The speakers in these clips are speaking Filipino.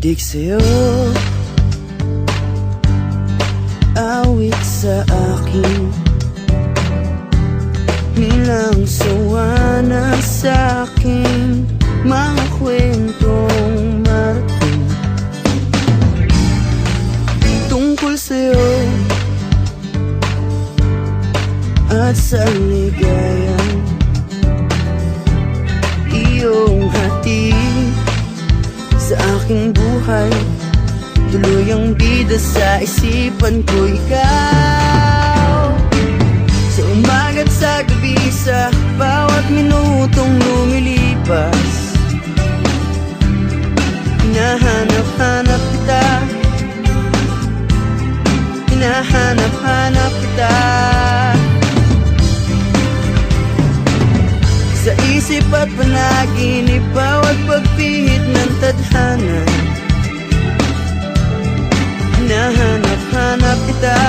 Sabik sa'yo, awit sa akin, nilang sawa na sa'king mga kwentong marating tungkol sa'yo at sa ligayang iyong hatid sa aking buhay. Tuluyang bida sa isipan ko ikaw, sa umaga't sa gabi, sa bawat minutong lumilipas. Hinahanap-hanap kita, hinahanap-hanap kita, sa isip at panaginip, bawat pagpihit ng tadhana. Hinahanap-hanap kita,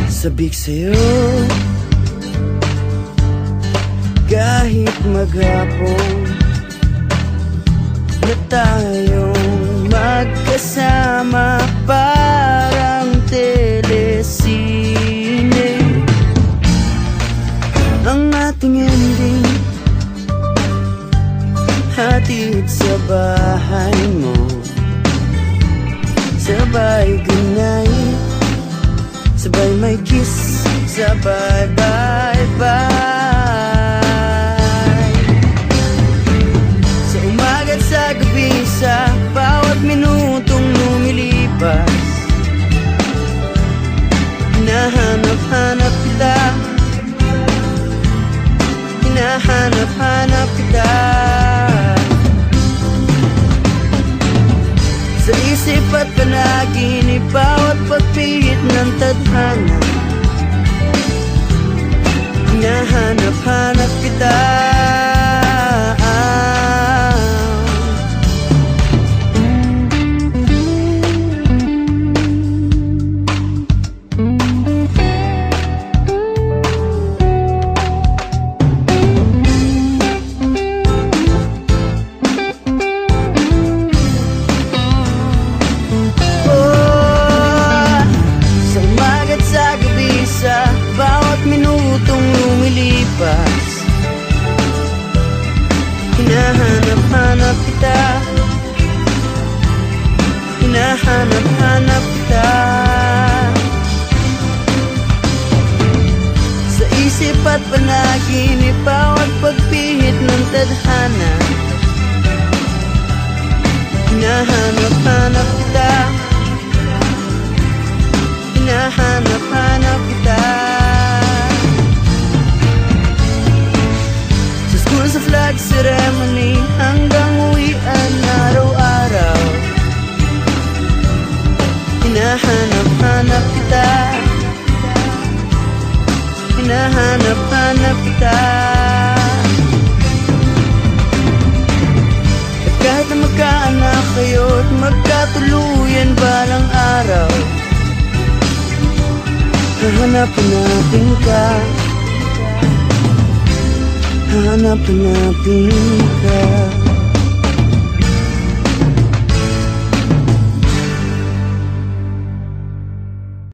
sabik sa'yo, kahit maghapon na tayong magkasama, parang telesine ang ating ending. Hatid sa bahay mo, sabay goodnight, sabay may kiss, sabay bye-bye. Sa umaga't sa gabi, sa bawat minutong lumilipas, hinahanap-hanap kita, hinahanap-hanap kita, sa isip at panaginip, bawat pagpihit ng tadhana. Hinahanap-hanap kita, hinahanap-hanap kita, hinahanap-hanap kita, sa isip at panaginip, bawat pagpihit ng tadhana. Hinahanap-hanap kita, hinahanap-hanap kita, sa flag ceremony hanggang uwian araw-araw. Hinahanap-hanap kita, hinahanap-hanap kita, at kahit na magkaanak kayo at magkatuluyan balang araw, hahanap-hanapin ka, hahanap-hanapin ka.